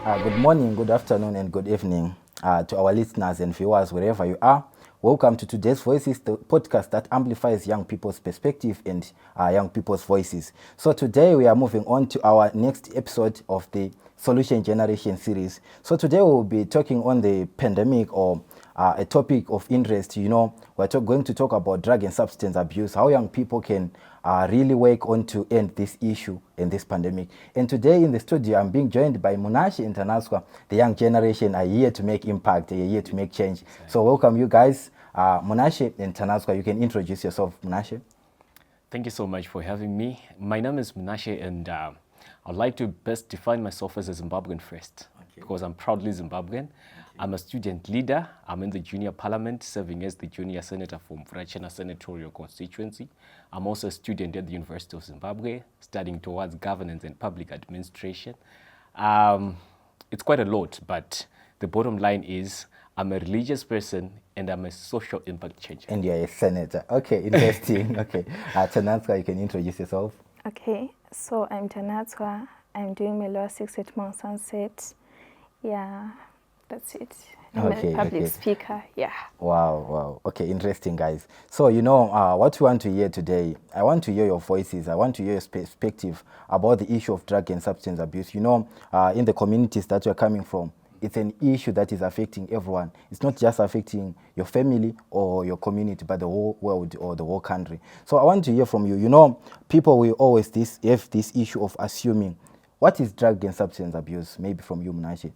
Good morning, good afternoon, and good evening to our listeners and viewers wherever you are. Welcome to today's Voices, the podcast that amplifies young people's perspective and young people's voices. So today we are moving on to our next episode of the Solution Generation series. So today we will be talking on the pandemic or a topic of interest. We're going to talk about drug and substance abuse, how young people can really work on to end this issue in this pandemic. And today in the studio, I'm being joined by Munashe and Tanaswa. The young generation are here to make impact, are here to make change. So welcome you guys. Munashe and Tanaswa, you can introduce yourself, Munashe. Thank you so much for having me. My name is Munashe, and I'd like to best define myself as a Zimbabwean first, because I'm proudly Zimbabwean. I'm a student leader. I'm in the junior parliament, serving as the junior senator for Mfurachena senatorial constituency. I'm also a student at the University of Zimbabwe, studying towards governance and public administration. It's quite a lot, but the bottom line is I'm a religious person and I'm a social impact changer. And you're a senator. Okay, interesting. Okay, Tanaswa, you can introduce yourself. Okay, so I'm Tanaswa. I'm doing my law 6 at Mount Sunset. Yeah, that's it. I'm a public speaker, yeah. Wow. Okay, interesting, guys. So, what we want to hear today, I want to hear your voices. I want to hear your perspective about the issue of drug and substance abuse. In the communities that you're coming from, it's an issue that is affecting everyone. It's not just affecting your family or your community, but the whole world or the whole country. So I want to hear from you. People will always have this issue of assuming, what is drug and substance abuse? Maybe from you, Munashe.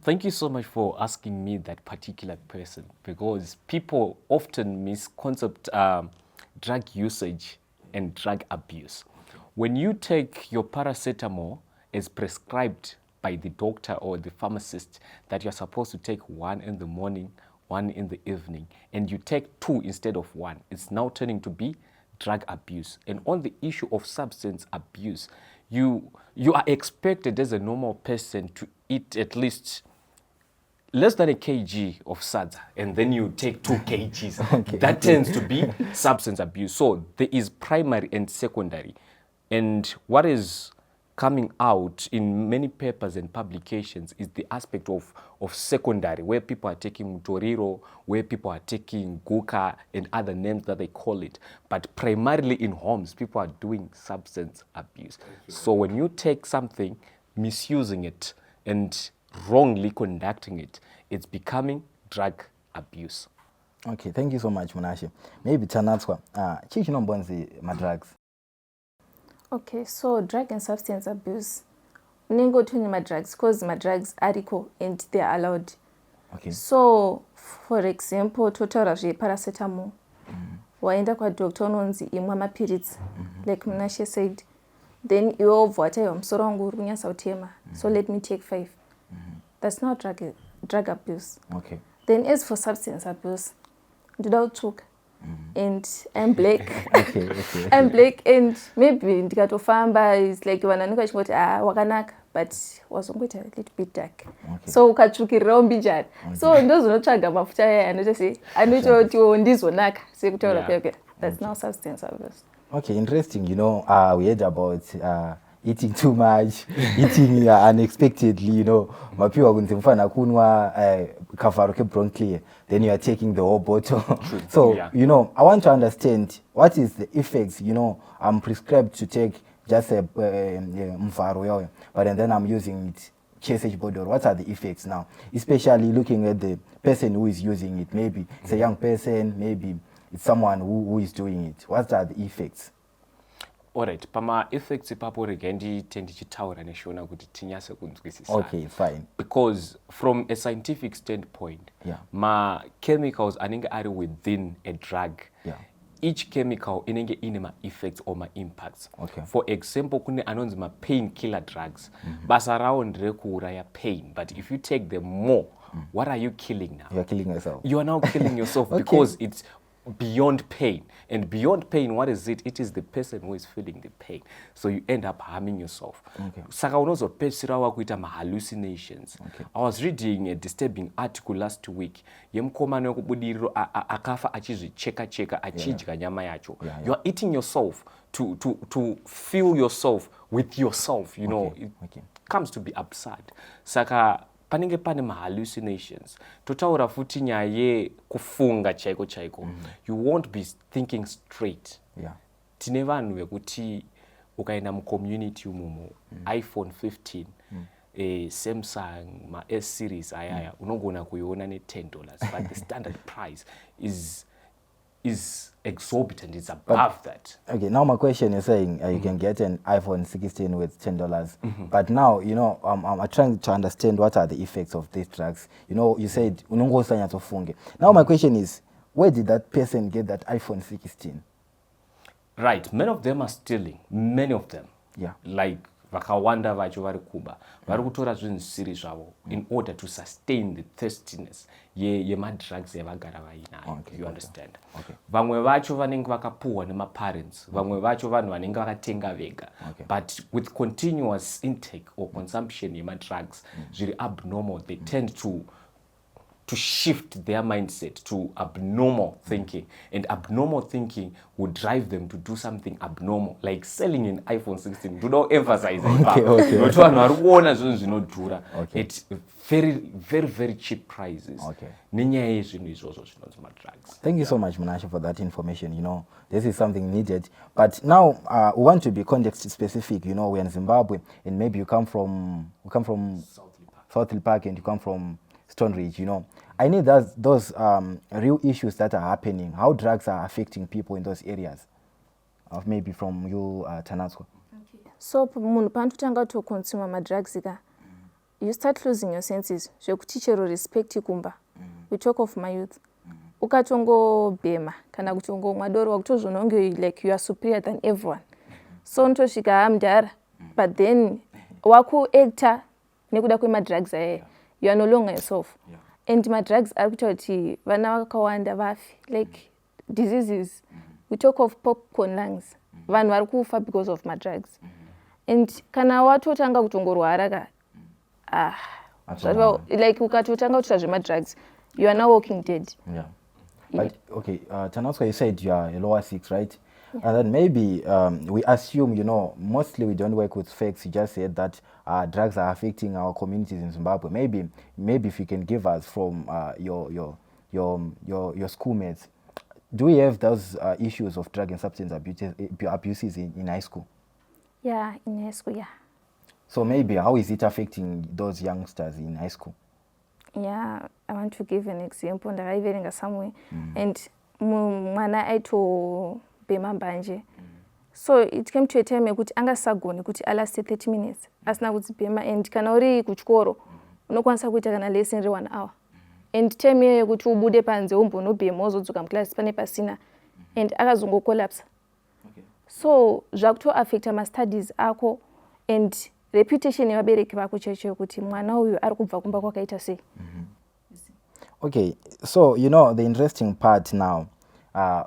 Thank you so much for asking me that particular person, because people often misconcept drug usage and drug abuse. When you take your paracetamol as prescribed by the doctor or the pharmacist that you're supposed to take one in the morning, one in the evening, and you take two instead of one, it's now turning to be drug abuse. And on the issue of substance abuse, you are expected as a normal person to eat at least less than a kg of SADA, and then you take 2 kgs. Okay. That tends to be substance abuse. So there is primary and secondary. And what is coming out in many papers and publications is the aspect of secondary, where people are taking Mutoriro, where people are taking Guka and other names that they call it. But primarily in homes, people are doing substance abuse. So when you take something, misusing it, and wrongly conducting it, it's becoming drug abuse. Okay, thank you so much, Munashe. Maybe Tanaswa, my drugs. Okay, so drug and substance abuse. Ningo to my drugs because my drugs are equal and they are allowed. Okay. So, for example, total of paracetamol. Waenda kwa doctor unonzi imwa mapirits, like Munashe said. Then you have what I am so wrong so let me take 5. That's not drug abuse. Okay. Then as for substance abuse, ndidawuchuka and I'm black. Okay. I'm black and maybe ndikatofamba is like wananika chingoti wakanaka, but wazongoita a little bit dark. Okay. So ukachukirira umbijana. Okay. So ndozonotsvaga mafuta aya anototi ndizonaka sekutaura peke. That's not substance abuse. Okay, interesting. We heard about eating too much, eating unexpectedly, mapiwa kunzimfana kunwa kavaro ke bronchlia, then you are taking the whole bottle. So, I want to understand what is the effects, I'm prescribed to take just a mvaro, but then I'm using it KSH bottle. What are the effects now? Especially looking at the person who is using it. Maybe it's a young person, maybe it's someone who is doing it. What are the effects? Alright, pama effects ipapo regendi tendichitaura neshona kuti tinyase kunzwisisa. Okay, fine. Because from a scientific standpoint, ma chemicals anenge are within a drug. Yeah. Each chemical inenge ine ma effects or ma impacts. Okay. For example, kune anonzi ma painkiller drugs. Basa rawo ndrekuuraya pain, but if you take them more, what are you killing now? You are killing yourself. You are now killing yourself. Okay. Because it's beyond pain. And beyond pain, what is it? It is the person who is feeling the pain. So you end up harming yourself. Saka unozopedzisira wakuita hallucinations. I was reading a disturbing article last week. Yemukomana wekubudiriro akafa achizvicheka achidya nyama yacho. You are eating yourself to feel yourself with yourself, you know. It comes to be absurd. Saka panenge pane hallucinations. Totaura futi nyaya kufunga chaiko. You won't be thinking straight. Tine vanhu vekuti ukaenda mucommunity umumu iPhone 15 Samsung S series ayaya unogona kuiona $10, but the standard price is exorbitant. It's above that. Okay, now my question is saying you can get an iPhone 16 with $10, but now, you know, I'm trying to understand what are the effects of these drugs. You know, you said unongosanya tofunge. Now my question is, where did that person get that iPhone 16? Right, many of them are stealing. Many of them. Like vakawanda vacho vari kuba vari kutora zvinhu zvisiri zvavo in order to sustain the thirstiness yemadrugs yavagara vainayo. You understand? Vamwe vacho vanenge vakapuhwa nemaparents, vamwe vacho vanhu vanenge vakatenga vega, but with continuous intake or consumption yemadrugs zviri abnormal, they tend to shift their mindset to abnormal thinking, and abnormal thinking would drive them to do something abnormal, like selling an iPhone 16. Do not emphasize it. It's very cheap prices. Thank you so much, Munashe, for that information. You know, this is something needed. But now we want to be context specific. You know, we're in Zimbabwe, and maybe you come from South Park, and you come from Stone Ridge. You know, I need those real issues that are happening, how drugs are affecting people in those areas. Of maybe from you, Tanatswa. So munhu panotanga to consume madrugs ka, you start losing your senses. Zvekuti chero respect kumba. We talk of my youth. Ukatongo bema kana kutongo mwadoro wakutozvononge like you are superior than everyone. So ntosvika amdara, but then waku actor nekuda kwemadrugs aya. You are no longer yourself. And my drugs are kuti vana vakawanda vafi, like diseases. We talk of popcorn lungs. Vanhu vari kufa because of my drugs. And kana watotanga kutongorwara ka like ukatotanga kuita zvemadrugs, you are now walking dead. But okay, Tanatswa, you said you are a lower 6, right? And then maybe we assume, you know, mostly we don't work with facts. You just said that drugs are affecting our communities in Zimbabwe. Maybe if you can give us from your schoolmates, do we have those issues of drug and substance abuses in high school? Yeah, in high school, yeah. So maybe how is it affecting those youngsters in high school? Yeah, I want to give an example. Ndakaiverenga somewhere, and mwana aito bema mbanje. So it came to a time yekuti angasagoni kuti alaste 30 minutes asina kudzibhema, and kana uri kuchikoro unokwanisa kuita kana lesson re 1 hour, and time yekuti ubude panze umbonobhema uzodzoka mukilasi pane pasina, and akazongokolapsa. So zvakuto affecta ma studies ako and reputation yevabereki vako cheche yekuti mwana uyu ari kubva kumba kwakaita sei. Okay, so you know the interesting part now,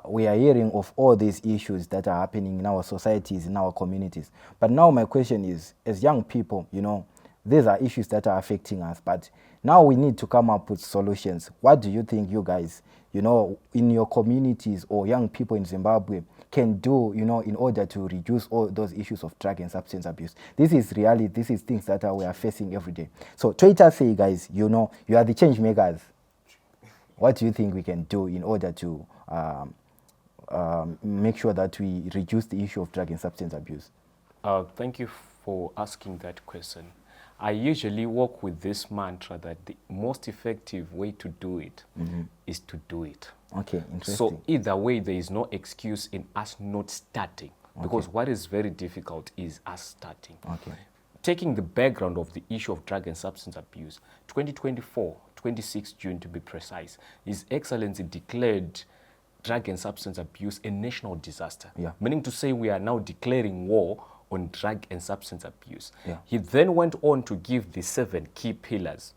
we are hearing of all these issues that are happening in our societies, in our communities. But now my question is, as young people, you know, these are issues that are affecting us, but now we need to come up with solutions. What do you think you guys, you know, in your communities or young people in Zimbabwe can do, you know, in order to reduce all those issues of drug and substance abuse? This is reality. This is things that we are facing every day. So Twitter say, guys, you know, you are the change makers. What do you think we can do in order to make sure that we reduce the issue of drug and substance abuse? Thank you for asking that question. I usually work with this mantra that the most effective way to do it is to do it. Okay, interesting. So either way, there is no excuse in us not starting, because what is very difficult is us starting. Taking the background of the issue of drug and substance abuse, 2024, 26 June to be precise, His Excellency declared drug and substance abuse a national disaster, meaning to say we are now declaring war on drug and substance abuse. He then went on to give the 7 key pillars,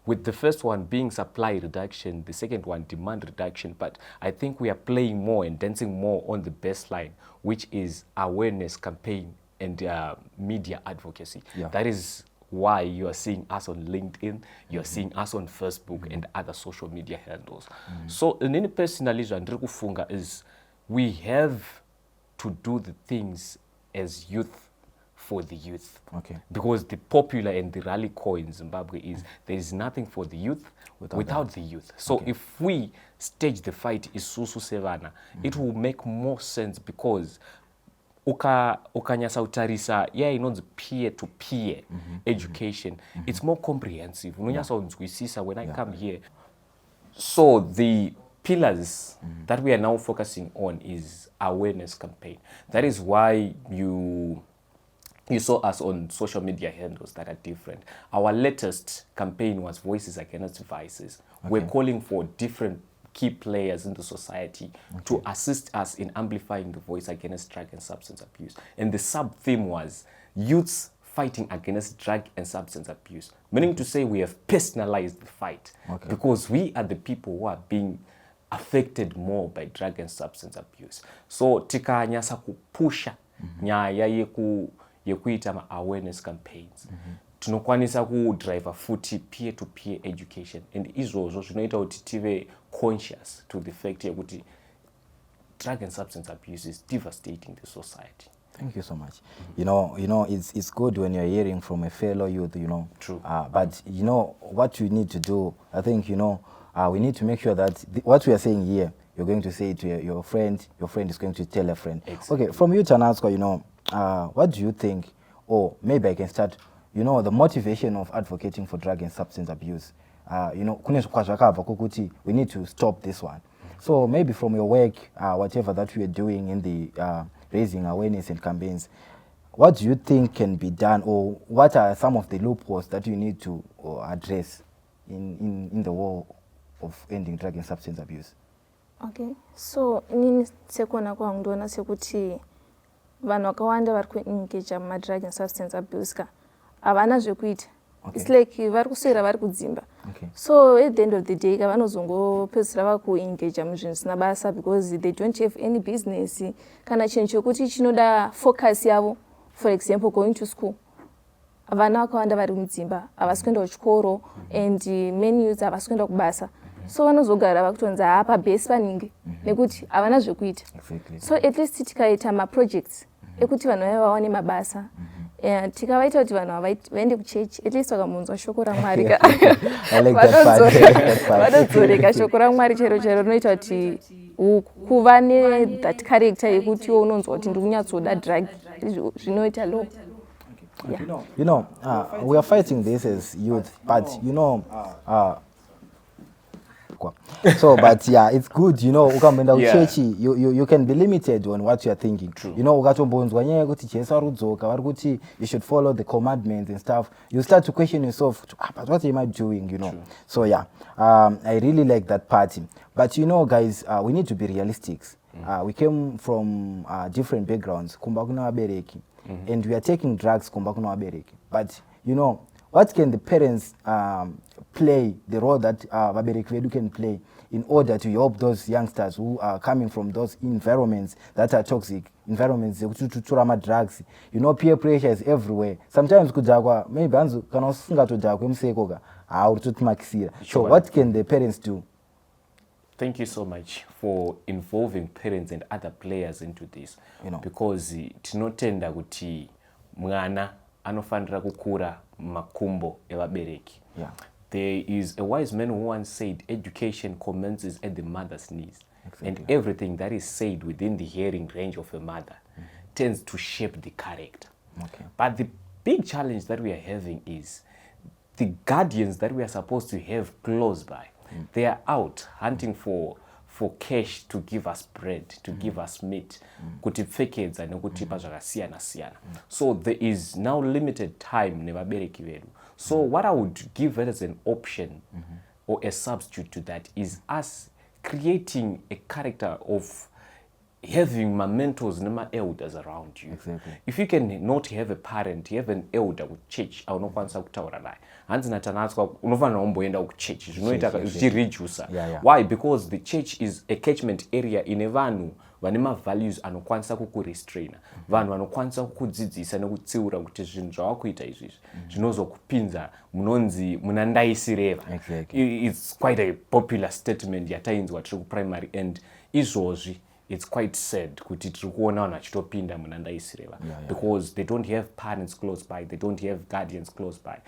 with the first one being supply reduction, the second one demand reduction. But I think we are playing more and dancing more on the baseline, which is awareness campaign and media advocacy. Yeah. That is why you are seeing us on LinkedIn, you are seeing us on Facebook and other social media handles. So in any personalism, Funga is we have to do the things as youth for the youth. Okay. Because the popular and the rally call in Zimbabwe is there is nothing for the youth without the youth. So if we stage the fight Isusu Sevana, it will make more sense because ukanyasa utarisa inonzi peer to peer education, it's more comprehensive. When I come here, so the pillars that we are now focusing on is awareness campaign. That is why you saw us on social media handles that are different. Our latest campaign was Voices Against Vices. We're calling for different key players in the society to assist us in amplifying the voice against drug and substance abuse. And the sub-theme was youths fighting against drug and substance abuse, meaning to say we have personalized the fight because we are the people who are being affected more by drug and substance abuse. So tikanyasa kupusha nyaya yekuita ma-awareness campaigns. Tinokwanisa kudrive futi peer-to-peer education. And izvozvo zvinoita kuti tive conscious to the fact yekuti drug and substance abuse is devastating the society. Thank you so much. You know, it's good when you're hearing from a fellow youth, True. But what you need to do, I think, we need to make sure that what we are saying here, you're going to say it to your friend is going to tell a friend. Exactly. Okay, from you, Tanasko, what do you think, or maybe I can start, the motivation of advocating for drug and substance abuse. We need to stop this one. So maybe from your work, whatever that you are doing in the raising awareness and campaigns, what do you think can be done, or what are some of the loopholes that you need to address in the war of ending drug and substance abuse? Okay, so nini sekona kwangu ndona sekuti vanhu vakawanda vari kuengage muma-drug and substance abuse ka havana zvekuita. It's like vari kuswera vari kudzimba. So at the end of the day vanozongopedzisira vakuengage muzvinhu zvisina basa because they don't have any business kana chinhu chokuti chinoda focus yavo. For example, going to school. Vana vakawanda vari mudzimba havasi kuenda kuchikoro and many youths havasi kuenda kubasa. So vanozogara vakutonzi pabase paningi nekuti havana zvekuita. So at least tikaita ma-projects ekuti vanhu vaya vawane mabasa. Tikavaita kuti vanhu vaende kuchechi, at least vakamunzwa shoko raMwari vanodzoreka shoko raMwari chero rinoita kuti kuva that character yekuti unonzwa kuti ndiri kunyatsoda drug zvinoita low. We are fighting this as youth, but so but yeah, it's good, ukamboenda kuchechi, you can be limited on what you are thinking. Ukatombonzwa nyaya yekuti Jesu arudzoka vari kuti you should follow the commandments and stuff, you start to question yourself, but what am I doing, So yeah, I really like that part. But guys, we need to be realistic. We came from different backgrounds, kumba kuna wabereki, and we are taking drugs kumba kuna wabereki. But what can the parents play, the role that vabereki vedu can play in order to help those youngsters who are coming from those environments that are toxic, environments zekututura drugs. Peer pressure is everywhere. Sometimes kujakwa maybe anzu kana usingatojakwa emsekoka makisira. So what can the parents do? Thank you so much for involving parents and other players into this. Because tinotenda kuti mwana anofanira kukura makumbo evabereki. There is a wise man who once said education commences at the mother's knees. And everything that is said within the hearing range of a mother tends to shape the character. But the big challenge that we are having is the guardians that we are supposed to have close by. They are out hunting for cash to give us bread, to give us meat, kutipfekedza nekutipa zvakasiyana siyana. So there is now limited time nevabereki vedu. So what I would give it as an option or a substitute to that is us creating a character of having my mentors and my elders around you. Exactly. If you can not have a parent, you have an elder with church, aunokwanisa kutaura naye. Hanzi natanatswa unofanira umboenda kuchurch. Zvinoita zvichireduce. Why? Because the church is a catchment area ine vanhu vane values anokwanisa kukurestraina. Vanhu vanokwanisa kukudzidzisa nekutsiura kuti zvinhu zvawakuita izvizvi zvinozokupinza munonzi muna ndaisireva. It's quite a popular statement yatainzwa tiri kuprimary, and izvozvi it's quite sad kuti tiri kuona vanhu vachitopinda muna ndaisireva because they don't have parents close by, they don't have guardians close by,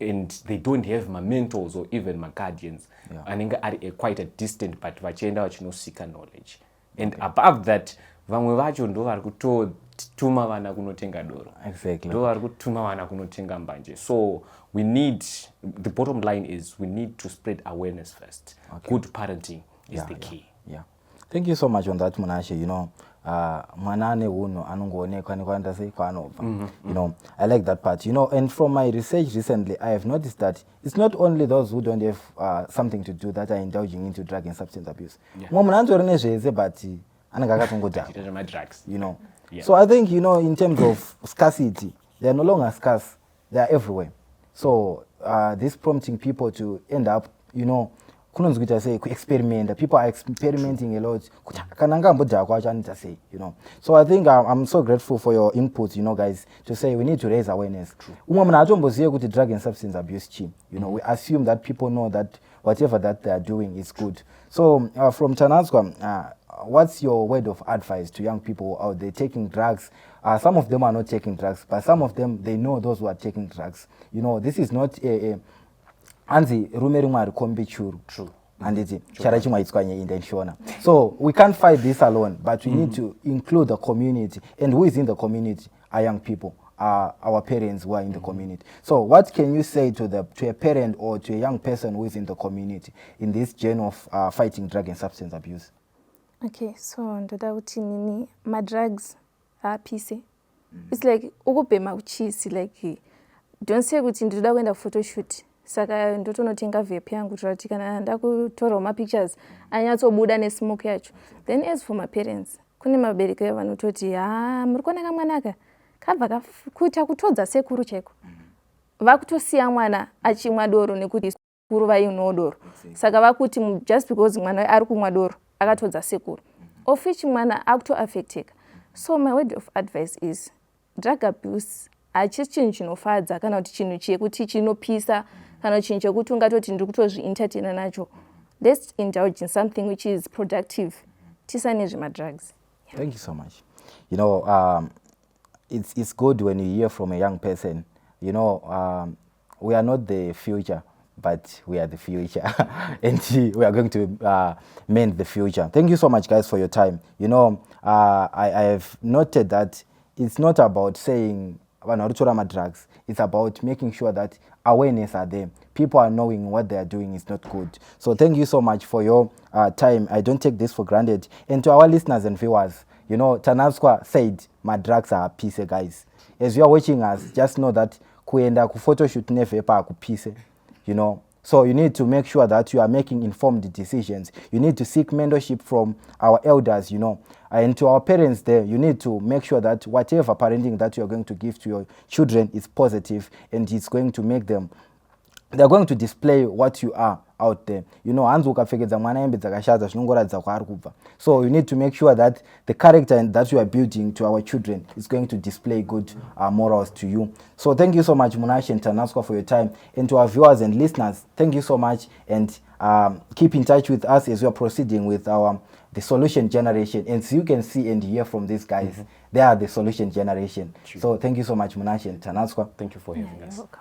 and they don't have my mentors or even my guardians anenge ari quite a distant, but vachienda vachinosika knowledge. And above that, vamwe vacho ndo vari kutotuma vana kunotenga doro. Ndo vari kutuma vana kunotenga mbanje. So we need, the bottom line is we need to spread awareness first. Good parenting is the key. Thank you so much on that, Munashe. You know, mwana ane uno anongoonekwa nekwanda sei kwanobva. You know, I like that part. You know, and from my research recently, I have noticed that it's not only those who don't have something to do that are indulging into drug and substance abuse. Mwana antori nezvese but anenge akatongodhakwa. You know. So I think, you know, in terms of scarcity, they are no longer scarce. They are everywhere. So this prompting people to end up, you know, experiment. People are experimenting a lot. You know. So I think I'm so grateful for your input, you know, guys, to say we need to raise awareness. Drug and substance abuse. You know, we assume that people know that whatever that they are doing is good. So from Tanazwa, what's your word of advice to young people out there taking drugs? Some of them are not taking drugs, but some of them, they know those who are taking drugs. You know, this is not a anzi rume kombi churu. True. And it's so we can't fight this alone, but we need to include the community. And who is in the community are young people, are our parents who are in the community. So what can you say to a parent or to a young person who is in the community in this journey of fighting drug and substance abuse? Okay, so ndoda kuti nini madrugs peace. It's like ukubhema uchisi, like don't say kuti ndoda kuenda photoshoot. Saka ndotonotenga vape yangu kuti kana ndakutora mapictures anyatsobuda nesmoke yacho. Then as for my parents, kune mabereki vanototi muri kuoneka mwanaka kabva kuita kutodza sekuru cheko. Vakutosiya mwana achimwa doro nekuti sekuru vainwa doro. Saka vakuti just because mwana ari kumwa doro akatodza sekuru. Of which mwana akuto affecteka. So my word of advice is drug abuse hachisi chinhu chinofadza kana kuti chinhu chekuti chinopisa kana chinhu chekuti ungatoti ndiri kutozvi-entertaina nacho. Let's indulge in something which is productive. Tisane zvemadrugs. Thank you so much. You know, it's good when you hear from a young person. You know, we are not the future, but we are the future. And we are going to mend the future. Thank you so much, guys, for your time. You know, I have noted that it's not about saying drugs. It's about making sure that awareness are there. People are knowing what they are doing is not good. So thank you so much for your time. I don't take this for granted. And to our listeners and viewers, you know, Tanazwa said, my drugs are a piece, guys. As you are watching us, just know that kuenda ku photoshoot nevepa ku piece, you know. So you need to make sure that you are making informed decisions. You need to seek mentorship from our elders, you know. And to our parents there, you need to make sure that whatever parenting that you are going to give to your children is positive and it's going to make them, they're going to display what you are out there. You know, so you need to make sure that the character that you are building to our children is going to display good morals to you. So thank you so much, Munash and Tanazwa, for your time. And to our viewers and listeners, thank you so much. And keep in touch with us as we are proceeding with the solution generation. And so you can see and hear from these guys, they are the solution generation. True. So thank you so much, Munash and Tanazwa. Thank you for having us. You're welcome.